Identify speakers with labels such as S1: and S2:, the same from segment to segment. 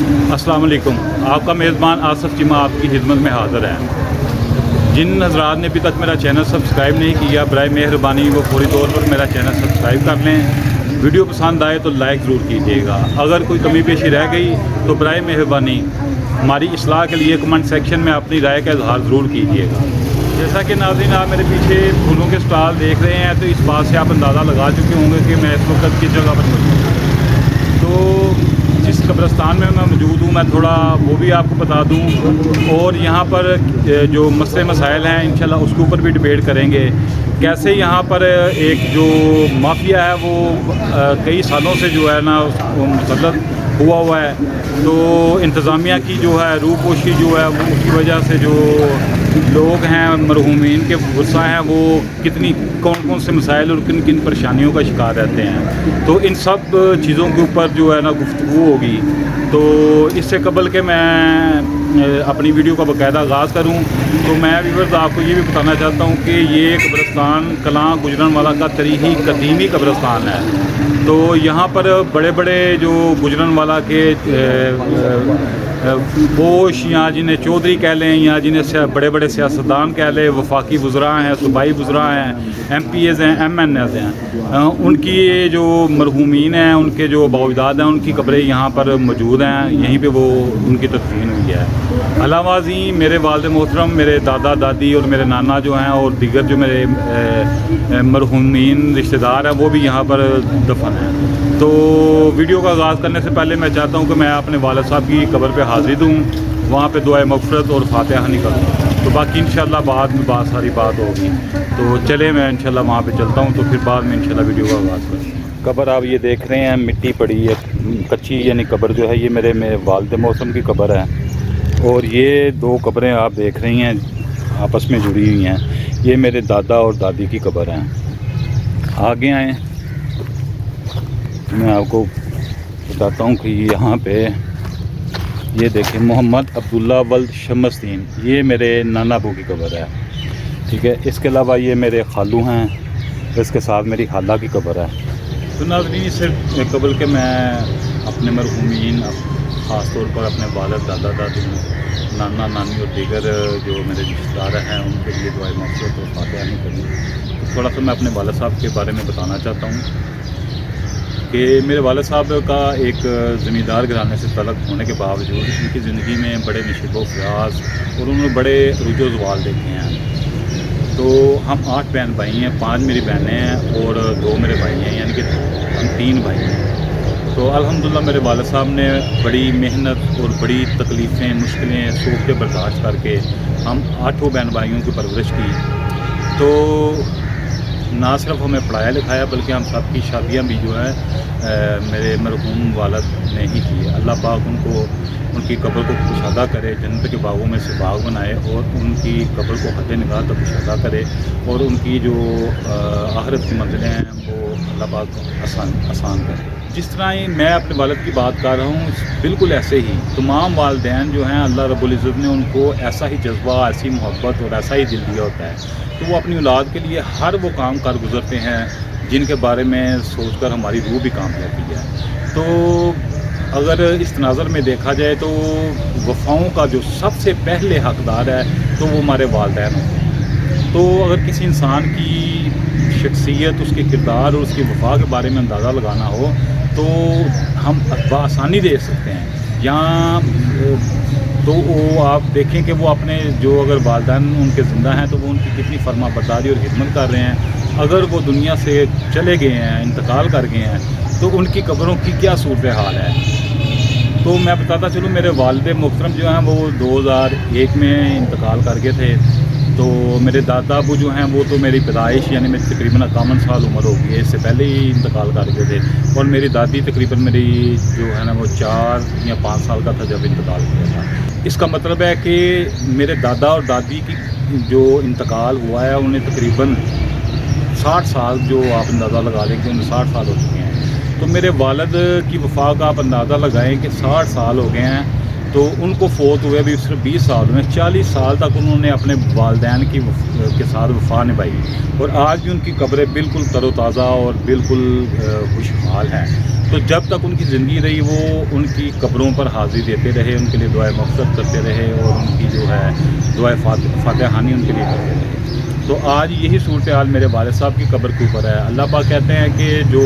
S1: السلام علیکم، آپ کا میزبان آصف چیمہ آپ کی خدمت میں حاضر ہے۔ جن حضرات نے ابھی تک میرا چینل سبسکرائب نہیں کیا، برائے مہربانی وہ فوری طور پر میرا چینل سبسکرائب کر لیں۔ ویڈیو پسند آئے تو لائک ضرور کیجیے گا۔ اگر کوئی کمی بیشی رہ گئی تو برائے مہربانی ہماری اصلاح کے لیے کمنٹ سیکشن میں اپنی رائے کا اظہار ضرور کیجیے گا۔ جیسا کہ ناظرین آپ میرے پیچھے پھولوں کے سٹال دیکھ رہے ہیں، تو اس بات سے آپ اندازہ لگا چکے ہوں گے کہ میں اس وقت کس جگہ پر موجود ہوں۔ تو جس قبرستان میں موجود ہوں میں تھوڑا وہ بھی آپ کو بتا دوں، اور یہاں پر جو مسئلے مسائل ہیں انشاءاللہ اس کے اوپر بھی ڈیبیٹ کریں گے۔ کیسے یہاں پر ایک جو مافیا ہے وہ کئی سالوں سے جو ہے نا مسلط ہوا ہے، تو انتظامیہ کی جو ہے روپوشی جو ہے وہ کی وجہ سے جو لوگ ہیں مرحومین کے ورثہ ہیں وہ کون سے مسائل اور کن کن پریشانیوں کا شکار رہتے ہیں، تو ان سب چیزوں کے اوپر جو ہے نا گفتگو ہوگی۔ تو اس سے قبل کہ میں اپنی ویڈیو کا باقاعدہ آغاز کروں تو میں ویورز آپ کو یہ بھی بتانا چاہتا ہوں کہ یہ قبرستان کلاں گجرانوالہ کا تاریخی قدیمی قبرستان ہے۔ تو یہاں پر بڑے بڑے جو گجرانوالہ کے بوش یا جنہیں چودھری کہہ لیں یا جنہیں بڑے بڑے سیاستدان کہہ لیں، وفاقی وزراء ہیں، صوبائی وزراء ہیں، ایم پی ایز ہیں، ایم این ایز ہیں، ان کی جو مرحومین ہیں ان کے جو باوجداد ہیں ان کی قبریں یہاں پر موجود ہیں، یہیں پہ وہ ان کی تدفین ہوئی ہے۔ علاوہ ازیں میرے والد محترم، میرے دادا دادی اور میرے نانا جو ہیں اور دیگر جو میرے مرحومین رشتہ دار ہیں وہ بھی یہاں پر دفن ہیں۔ تو ویڈیو کا آغاز کرنے سے پہلے میں چاہتا ہوں کہ میں اپنے والد صاحب کی قبر پہ حاضری دوں، وہاں پہ دعائے مغفرت اور فاتحہ نکلوں، تو باقی انشاءاللہ بعد میں بہت ساری بات ہوگی۔ تو چلے میں انشاءاللہ وہاں پہ چلتا ہوں، تو پھر بعد میں انشاءاللہ ویڈیو کا آغاز کروں۔ قبر آپ یہ دیکھ رہے ہیں مٹی پڑی ہے، کچی یعنی قبر جو ہے یہ میرے والد محترم کی قبر ہے، اور یہ دو قبریں آپ دیکھ رہی ہیں آپس میں جڑی ہوئی ہیں، یہ میرے دادا اور دادی کی قبر ہیں۔ آگے آئیں، میں آپ کو بتاتا ہوں کہ یہاں پہ یہ دیکھیں محمد عبداللہ ولد شمس الدین، یہ میرے نانا ابو کی قبر ہے، ٹھیک ہے۔ اس کے علاوہ یہ میرے خالو ہیں، اس کے ساتھ میری خالہ کی قبر ہے۔ تو ناظرین اس سے قبل کہ میں اپنے مرحومین خاص طور پر اپنے والد دادا دادی نانا نانی اور دیگر جو میرے رشتہ دار ہیں ان کے لیے دعائے مغفرت اور فاتحہ نہیں کروں، تو تھوڑا سا میں اپنے والد صاحب کے بارے میں بتانا چاہتا ہوں کہ میرے والد صاحب کا ایک زمیندار گھرانے سے تعلق ہونے کے باوجود ان کی زندگی میں بڑے نشیب و فراز اور انہوں نے بڑے عروج و زوال دیکھے ہیں۔ تو ہم 8 بہن بھائی ہیں، 5 میری بہنیں ہیں اور 2 میرے بھائی ہیں، یعنی کہ ہم 3 بھائی ہیں۔ تو الحمدللہ میرے والد صاحب نے بڑی محنت اور بڑی تکلیفیں مشکلیں سوچ کے برداشت کر کے ہم 8 بہن بھائیوں کی پرورش کی۔ تو نہ صرف ہمیں پڑھایا لکھایا بلکہ ہم سب کی شادیاں بھی جو ہے میرے مرحوم والد نے ہی کی۔ اللہ پاک ان کی قبر کو کشادہ کرے، جنت کے باغوں میں سے باغ بنائے اور ان کی قبر کو حد نگاہ تک کشادہ کرے، اور ان کی جو آخرت کی منزلیں ہیں وہ اللہ پاک آسان کرے۔ جس طرح ہی میں اپنے والد کی بات کر رہا ہوں بالکل ایسے ہی تمام والدین جو ہیں اللہ رب العزت نے ان کو ایسا ہی جذبہ، ایسی محبت اور ایسا ہی دل دیا ہوتا ہے، تو وہ اپنی اولاد کے لیے ہر وہ کام کر گزرتے ہیں جن کے بارے میں سوچ کر ہماری روح بھی کام کرتی ہے۔ تو اگر اس تناظر میں دیکھا جائے تو وفاؤں کا جو سب سے پہلے حقدار ہے تو وہ ہمارے والدین ہوتے ہیں۔ تو اگر کسی انسان کی شخصیت، اس کے کردار اور اس کی وفا کے بارے میں اندازہ لگانا ہو تو ہم بآسانی دیکھ سکتے ہیں، یہاں تو وہ آپ دیکھیں کہ وہ اپنے جو اگر والدین ان کے زندہ ہیں تو وہ ان کی کتنی فرما برداری اور خدمت کر رہے ہیں، اگر وہ دنیا سے چلے گئے ہیں، انتقال کر گئے ہیں تو ان کی قبروں کی کیا صورتحال ہے۔ تو میں بتاتا چلوں میرے والد محترم جو ہیں وہ 2001 میں انتقال کر گئے تھے۔ تو میرے دادا ابو جو ہیں وہ تو میری پیدائش یعنی میری تقریباً 51 سال عمر ہو گئی ہے، اس سے پہلے ہی انتقال کر گئے تھے، اور میری دادی تقریباً میری جو ہے نا وہ 4 یا 5 سال کا تھا جب انتقال کیا تھا۔ اس کا مطلب ہے کہ میرے دادا اور دادی کی جو انتقال ہوا ہے انہیں تقریباً 60 سال، جو آپ اندازہ لگا لیں کہ انہیں 60 سال ہو چکے ہیں۔ تو میرے والد کی وفا کا آپ اندازہ لگائیں کہ 60 سال ہو گئے ہیں، تو ان کو فوت ہوئے ابھی صرف 20 سال ہوئے، 40 سال تک انہوں نے اپنے والدین کے ساتھ وفا نبھائی، اور آج بھی ان کی قبریں بالکل تر و تازہ اور بالکل خوشحال ہیں۔ تو جب تک ان کی زندگی رہی وہ ان کی قبروں پر حاضری دیتے رہے، ان کے لیے دعائے مغفرت کرتے رہے اور ان کی جو ہے دعائے فاتحہ خوانی ان کے لیے کرتے رہے۔ تو آج یہی صورتحال میرے والد صاحب کی قبر کے اوپر ہے۔ اللہ پاک کہتے ہیں کہ جو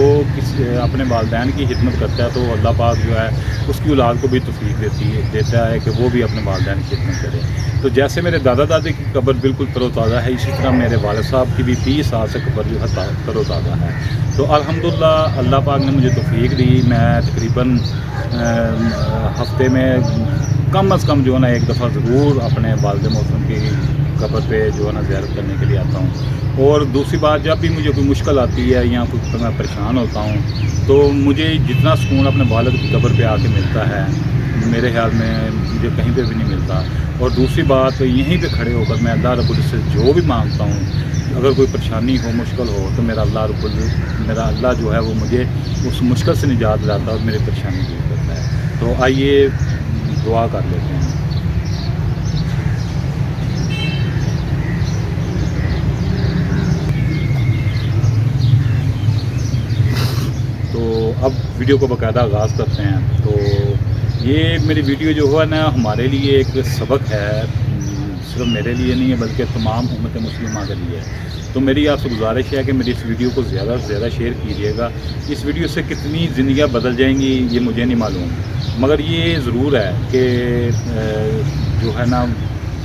S1: اپنے والدین کی خدمت کرتا ہے تو اللہ پاک جو ہے اس کی اولاد کو بھی توفیق دیتا ہے کہ وہ بھی اپنے والدین کی خدمت کرے۔ تو جیسے میرے دادا دادی کی قبر بالکل تر و تازہ ہے، اسی طرح میرے والد صاحب کی بھی 30 سال سے قبر جو ہے تر و تازہ ہے۔ تو الحمدللہ اللہ پاک نے مجھے توفیق دی، میں تقریباً ہفتے میں کم از کم جو ہے نا ایک دفعہ ضرور اپنے والد محترم کی قبر پہ جو ہے نا زیارت کرنے کے لیے آتا ہوں۔ اور دوسری بات، جب بھی مجھے کوئی مشکل آتی ہے یا کوئی میں پریشان ہوتا ہوں تو مجھے جتنا سکون اپنے والد کی قبر پہ آ کے ملتا ہے میرے خیال میں مجھے کہیں پہ بھی نہیں ملتا۔ اور دوسری بات، یہیں پہ کھڑے ہو کر میں اللہ رب العزت جو بھی مانگتا ہوں، اگر کوئی پریشانی ہو مشکل ہو تو میرا اللہ جو ہے وہ مجھے اس مشکل سے نجات دلاتا ہے اور میری پریشانی دور کرتا ہے۔ تو آئیے دعا کر لیتے ہیں۔ تو اب ویڈیو کو باقاعدہ آغاز کرتے ہیں۔ تو یہ میری ویڈیو جو ہے نا ہمارے لیے ایک سبق ہے، صرف میرے لیے نہیں ہے بلکہ تمام امت مسلمہ کے لیے۔ تو میری آپ سے گزارش ہے کہ میری اس ویڈیو کو زیادہ سے زیادہ شیئر کیجیے گا۔ اس ویڈیو سے کتنی زندگیاں بدل جائیں گی یہ مجھے نہیں معلوم، مگر یہ ضرور ہے کہ جو ہے نا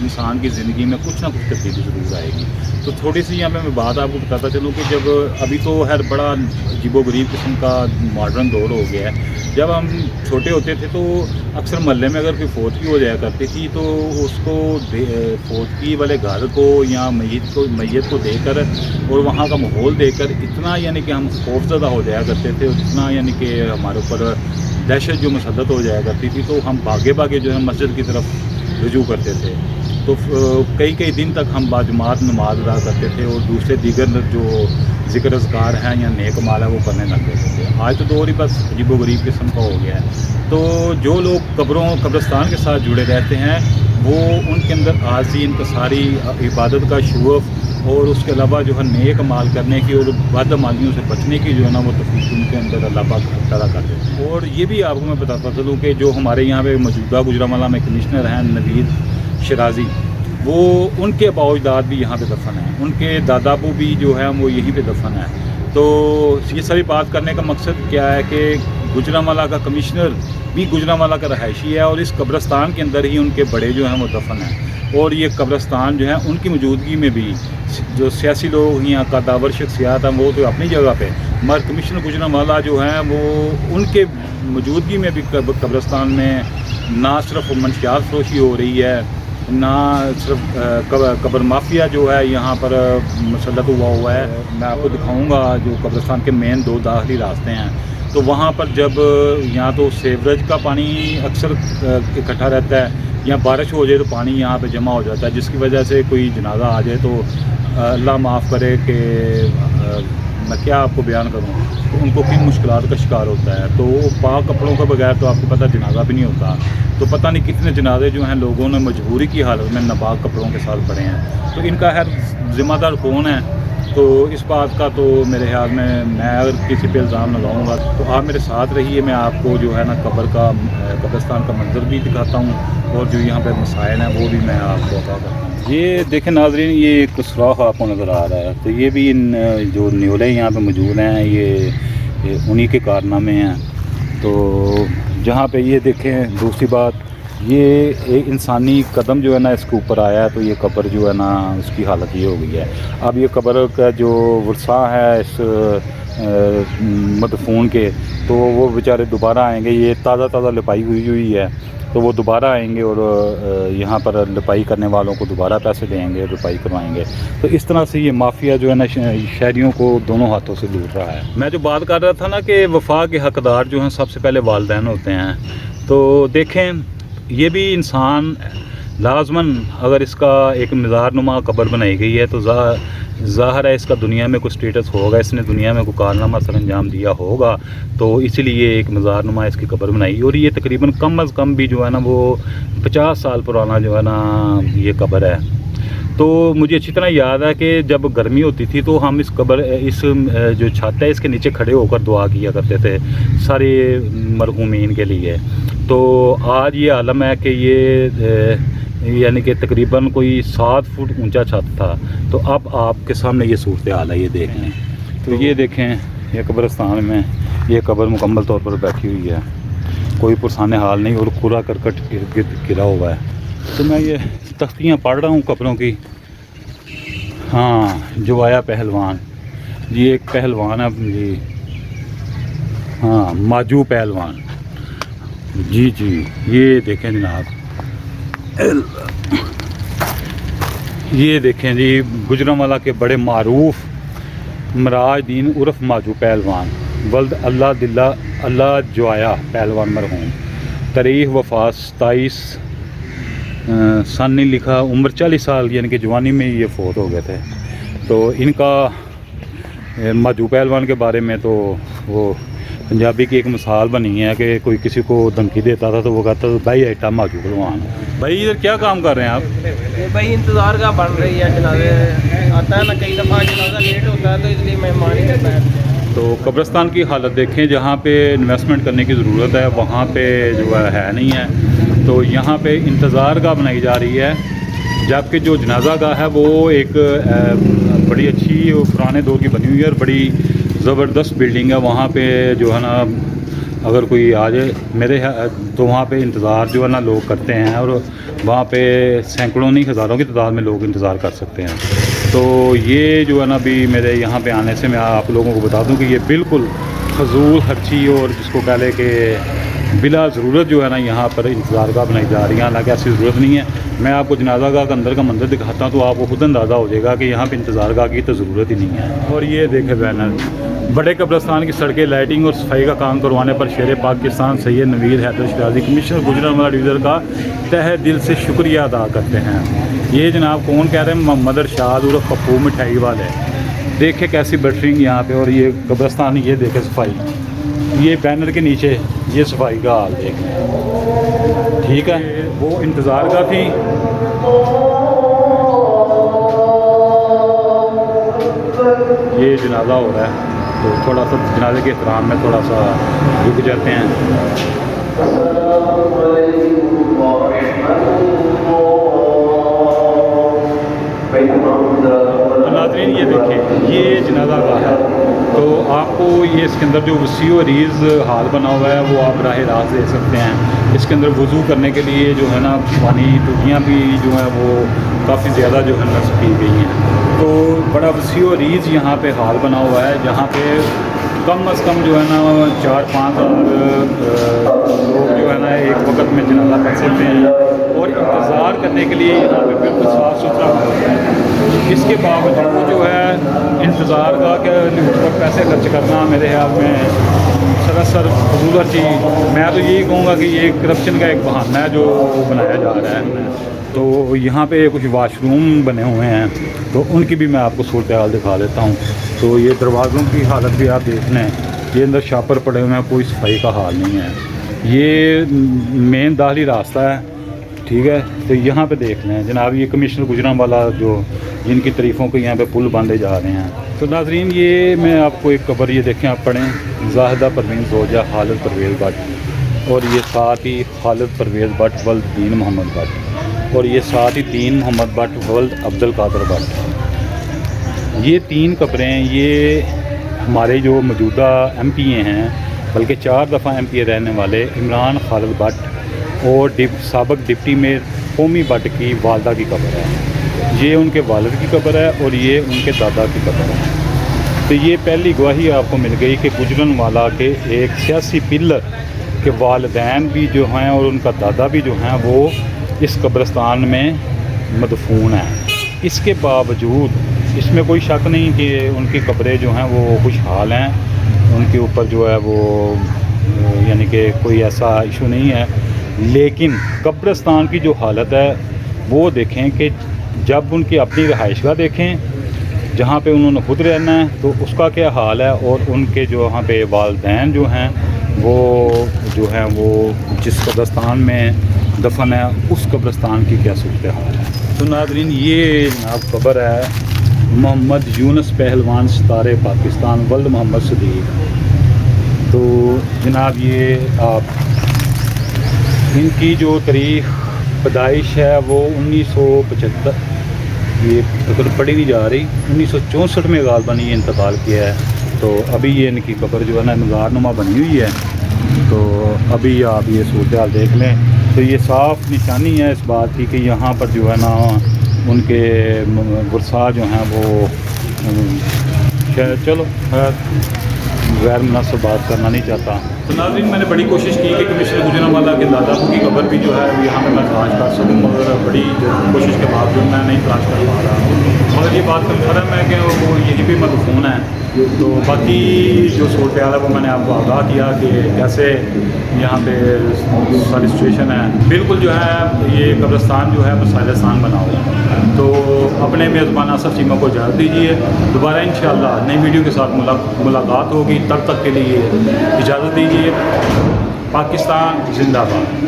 S1: انسان کی زندگی میں کچھ نہ کچھ تبدیلی ضرور آئے گی۔ تو تھوڑی سی یہاں پہ میں بات آپ کو بتاتا چلوں کہ جب ابھی تو ہر بڑا عجیب و غریب قسم کا ماڈرن دور ہو گیا ہے۔ جب ہم چھوٹے ہوتے تھے تو اکثر محلے میں اگر کوئی فوتگی ہو جایا کرتی تھی تو اس کو فوتگی والے گھر کو یا میت کو دے کر اور وہاں کا ماحول دے کر اتنا یعنی کہ ہم خوفزدہ ہو جایا کرتے تھے، اور اتنا یعنی کہ ہمارے اوپر دہشت جو مسلط ہو جایا کرتی تھی تو ہم بھاگے جو ہے مسجد کی طرف رجوع کرتے تھے۔ تو کئی دن تک ہم باجماعت نماز ادا کرتے تھے اور دوسرے دیگر جو ذکر اذکار ہیں یا نیک مال ہے وہ کرنے لگ گئے تھے۔ آج تو دور ہی بس عجیب و غریب قسم کا ہو گیا ہے۔ تو جو لوگ قبرستان کے ساتھ جڑے رہتے ہیں وہ ان کے اندر عاجزی، انکساری، عبادت کا شوق اور اس کے علاوہ جو ہے نیک مال کرنے کی اور بدعمالیوں سے بچنے کی جو ہے نا وہ توفیق ان کے اندر اللہ پاک پیدا کر دیتے ہیں۔ اور یہ بھی آپ کو میں بتاتا چلوں کہ جو ہمارے یہاں پہ موجودہ گجرانوالہ میں کمشنر ہیں نوید شرازی، وہ ان کے اباء و اجداد بھی یہاں پہ دفن ہیں، ان کے دادا ابو بھی جو ہیں وہ یہیں پہ دفن ہیں۔ تو یہ ساری بات کرنے کا مقصد کیا ہے کہ گجرانوالہ کا کمشنر بھی گجرانوالہ کا رہائشی ہے اور اس قبرستان کے اندر ہی ان کے بڑے جو ہیں وہ دفن ہیں۔ اور یہ قبرستان جو ہے ان کی موجودگی میں بھی جو سیاسی لوگ یا قداور شخصیات ہیں وہ تو اپنی جگہ پہ، مگر کمشنر گجرانوالہ جو ہیں وہ ان کے موجودگی میں بھی قبرستان میں نہ صرف منشیات فروشی ہو رہی ہے، نہ صرف قبر مافیا جو ہے یہاں پر مسلط ہوا ہے۔ میں آپ کو دکھاؤں گا جو قبرستان کے مین 2 داخلی راستے ہیں، تو وہاں پر جب یہاں تو سیوریج کا پانی اکثر اکٹھا رہتا ہے یا بارش ہو جائے تو پانی یہاں پہ جمع ہو جاتا ہے، جس کی وجہ سے کوئی جنازہ آ جائے تو اللہ معاف کرے کہ میں کیا آپ کو بیان کروں، تو ان کو کن مشکلات کا شکار ہوتا ہے۔ تو وہ پاک کپڑوں کے بغیر تو آپ کو پتہ جنازہ بھی نہیں ہوتا، تو پتہ نہیں کتنے جنازے جو ہیں لوگوں نے مجبوری کی حالت میں ناپاک کپڑوں کے ساتھ پڑے ہیں۔ تو ان کا ذمہ دار کون ہے؟ تو اس بات کا تو میرے خیال میں اگر کسی پہ الزام لگاؤں گا تو آپ میرے ساتھ رہیے، میں آپ کو جو ہے نا قبرستان کا منظر بھی دکھاتا ہوں اور جو یہاں پہ مسائل ہیں وہ بھی میں آپ کو بتا کرتا ہوں۔ یہ دیکھیں ناظرین، یہ ایک سوراخ آپ کو نظر آ رہا ہے، تو یہ بھی جو نیولے یہاں پہ موجود ہیں یہ انہی کے کارنامے ہیں۔ تو جہاں پہ یہ دیکھیں، دوسری بات یہ ایک انسانی قدم جو ہے نا اس کے اوپر آیا ہے تو یہ قبر جو ہے نا اس کی حالت یہ ہو گئی ہے۔ اب یہ قبر کا جو ورثاء ہے اس مدفون کے، تو وہ بیچارے دوبارہ آئیں گے، یہ تازہ لپائی ہوئی ہے تو وہ دوبارہ آئیں گے اور یہاں پر لپائی کرنے والوں کو دوبارہ پیسے دیں گے، لپائی کروائیں گے۔ تو اس طرح سے یہ مافیا جو ہے نا شہریوں کو دونوں ہاتھوں سے لوٹ رہا ہے۔ میں جو بات کر رہا تھا نا کہ وفا کے حقدار جو ہیں سب سے پہلے والدین ہوتے ہیں، تو دیکھیں یہ بھی انسان لازماً اگر اس کا ایک مزار نما قبر بنائی گئی ہے تو ظاہر ہے اس کا دنیا میں کوئی سٹیٹس ہوگا، اس نے دنیا میں کوئی کارنامہ سر انجام دیا ہوگا، تو اسی لیے ایک مزار نما اس کی قبر بنائی۔ اور یہ تقریباً کم از کم بھی جو ہے نا وہ 50 سال پرانا جو ہے نا یہ قبر ہے۔ تو مجھے اچھی طرح یاد ہے کہ جب گرمی ہوتی تھی تو ہم اس جو چھت ہے اس کے نیچے کھڑے ہو کر دعا کیا کرتے تھے سارے مرحومین کے لیے. تو آج یہ عالم ہے کہ یہ یعنی کہ تقریباً کوئی 7 فٹ اونچا چھت تھا. تو اب آپ کے سامنے یہ صورتحال ہے, یہ دیکھ لیں. تو یہ دیکھیں, یہ قبرستان میں یہ قبر مکمل طور پر بیٹھی ہوئی ہے, کوئی پرسان حال نہیں اور کوڑا کرکٹ ارد گرد گرا ہوا ہے. تو میں یہ تختیاں پڑھ رہا ہوں قبروں کی. ہاں, جوایا پہلوان, یہ ایک پہلوان ہے جی, ہاں ماجو پہلوان جی. یہ دیکھیں جناب, یہ دیکھیں جی, گجرانوالہ کے بڑے معروف مراج دین عرف ماجو پہلوان ولد اللہ جوایا پہلوان مرحوم. تاریخ وفات 27 سن نہیں لکھا, عمر 40 سال یعنی کہ جوانی میں یہ فوت ہو گئے تھے. تو ان کا ماجو پہلوان کے بارے میں تو وہ پنجابی کی ایک مثال بنی ہے کہ کوئی کسی کو دھمکی دیتا تھا تو وہ کہتا تھا بھائی ایٹا ماجو پہلوان. بھائی ادھر کیا کام کر رہے ہیں آپ؟
S2: بھائی انتظار کا بن رہی ہے جنازے, آتا ہے نا کئی دفعہ جنازہ لیٹ ہوتا ہے تو اس لیے مہمان کرتا ہے.
S1: تو قبرستان کی حالت دیکھیں, جہاں پہ انویسٹمنٹ کرنے کی ضرورت ہے وہاں پہ جو ہے نہیں ہے. تو یہاں پہ انتظار گاہ بنائی جا رہی ہے, جبکہ جو جنازہ گاہ ہے وہ ایک بڑی اچھی پرانے دور کی بنی ہوئی ہے اور بڑی زبردست بلڈنگ ہے. وہاں پہ جو ہے نا اگر کوئی آ جائے میرے تو وہاں پہ انتظار جو ہے نا لوگ کرتے ہیں, اور وہاں پہ سینکڑوں نہیں ہزاروں کی تعداد میں لوگ انتظار کر سکتے ہیں. تو یہ جو ہے نا ابھی میرے یہاں پہ آنے سے میں آپ لوگوں کو بتا دوں کہ یہ بالکل فضول خرچی اور جس کو کہہ لے کہ بلا ضرورت جو ہے نا یہاں پر انتظار گاہ بنائی جا رہی ہیں, حالانکہ ایسی ضرورت نہیں ہے. میں آپ کو جنازہ گاہ کا اندر کا منظر دکھاتا ہوں تو آپ کو خود اندازہ ہو جائے گا کہ یہاں پہ انتظار گاہ کی تو ضرورت ہی نہیں ہے. اور یہ دیکھیں بینر, بڑے قبرستان کی سڑکیں لائٹنگ اور صفائی کا کام کروانے پر شیر پاکستان سید نوید حیدر شیرازی کمشنر گجرانوالہ ڈویژن کا تہہ دل سے شکریہ ادا کرتے ہیں. یہ جناب کون کہہ رہے ہیں؟ محمد ارشاد عرف پپو مٹھائی والے. دیکھیں کیسی بٹرنگ یہاں پہ, اور یہ قبرستان یہ دیکھیں صفائی, یہ بینر کے نیچے یہ صفائی کا حال دیکھیں. ٹھیک ہے, وہ انتظار گاہ تھی. یہ جنازہ ہو رہا ہے تو تھوڑا سا جنازے کے احترام میں تھوڑا سا رک جاتے ہیں. ناظرین یہ دیکھیں, یہ جنازہ گاہ ہے. تو آپ کو یہ اس کے اندر جو وسیع و عریض حال بنا ہوا ہے وہ آپ براہ راست دیکھ سکتے ہیں. اس کے اندر وضو کرنے کے لیے جو ہے نا پانی ٹوٹیاں بھی جو ہیں وہ کافی زیادہ جو ہے نصب کی گئی ہیں. تو بڑا وسیع و عریض یہاں پہ حال بنا ہوا ہے, جہاں پہ کم از کم جو ہے نا 4-5 لوگ جو ہے نا ایک وقت میں جنازہ پڑھ سکتے ہیں, اور انتظار کرنے کے لیے یہاں پہ بالکل صاف ستھرا ہوتا ہے. اس کے باوجود جو ہے انتظار گاہ کے اوپر پیسے خرچ کرنا میرے خیال میں سراسر فضول چیز. میں تو یہی کہوں گا کہ یہ کرپشن کا ایک بہانہ ہے جو بنایا جا رہا ہے. تو یہاں پہ کچھ واش روم بنے ہوئے ہیں, تو ان کی بھی میں آپ کو صورتحال دکھا دیتا ہوں. تو یہ دروازوں کی حالت بھی آپ دیکھ لیں, یہ اندر شاپر پڑے ہوئے ہیں, کوئی صفائی کا حال نہیں ہے. یہ مین داخلی راستہ ہے, ٹھیک ہے. تو یہاں پہ دیکھ لیں جناب, یہ کمشنر گجرانوالہ جو جن کی تعریفوں کو یہاں پہ پل باندھے جا رہے ہیں. تو ناظرین یہ میں آپ کو ایک قبر یہ دیکھیں, آپ پڑھیں زاہدہ پروین زوجہ خالد پرویز بٹ, اور یہ ساتھ ہی خالد پرویز بٹ ولد دین محمد بٹ, اور یہ ساتھ ہی دین محمد بٹ ولد عبد القادر بٹ. یہ 3 قبریں یہ ہمارے جو موجودہ ایم پی اے ہیں, بلکہ 4 دفعہ ایم پی اے رہنے والے عمران خالد بٹ اور سابق ڈپٹی میئر قومی بٹ کی والدہ کی قبر ہے. یہ ان کے والد کی قبر ہے اور یہ ان کے دادا کی قبر ہے. تو یہ پہلی گواہی آپ کو مل گئی کہ گجرانوالہ کے ایک سیاسی پلر کے والدین بھی جو ہیں اور ان کا دادا بھی جو ہیں وہ اس قبرستان میں مدفون ہیں. اس کے باوجود اس میں کوئی شک نہیں کہ ان کی قبریں جو ہیں وہ خوشحال ہیں, ان کے اوپر جو ہے وہ یعنی کہ کوئی ایسا ایشو نہیں ہے. لیکن قبرستان کی جو حالت ہے وہ دیکھیں کہ جب ان کی اپنی رہائش گاہ دیکھیں جہاں پہ انہوں نے خود رہنا ہے تو اس کا کیا حال ہے, اور ان کے جو وہاں پہ والدین جو ہیں وہ جو ہیں وہ جس قبرستان میں دفن ہے اس قبرستان کی کیا صورت حال ہے. تو ناظرین یہ جناب خبر ہے محمد یونس پہلوان ستارے پاکستان ولد محمد صدیق. تو جناب یہ آپ ان کی جو تاریخ پیدائش ہے وہ 1975، یہ قبر پڑھی نہیں جا رہی، 1964 میں غالباً یہ انتقال کیا ہے. تو ابھی یہ ان کی قبر جو ہے نا مزار نما بنی ہوئی ہے. تو ابھی آپ یہ صورتحال دیکھ لیں تو یہ صاف نشانی ہے اس بات کی کہ یہاں پر جو ہے نا ان کے ورثاء جو ہیں وہ چلو غیر مناسب بات کرنا نہیں چاہتا. تو ناظرین میں نے بڑی کوشش کی کہ کمشنر گجرانوالہ کے دادا کی قبر بھی جو ہے یہاں پہ میں تلاش کر سکوں، مگر بڑی کوشش کے باوجود میں نہیں تلاش کر پا رہا. مگر یہ بات کنفرم ہے کہ وہ یہیں پہ مدفون ہے. تو باقی جو صورتحال ہے وہ میں نے آپ کو آگاہ کیا کہ کیسے یہاں پہ ساری سچویشن ہے. بالکل جو ہے یہ قبرستان جو ہے مسائل آسان بنا ہوا. تو اپنے میزبان آصف چیمہ کو اجازت دیجیے، دوبارہ انشاءاللہ نئی ویڈیو کے ساتھ ملاقات ہوگی. تب تک کے لیے اجازت دیجیے. پاکستان زندہ باد.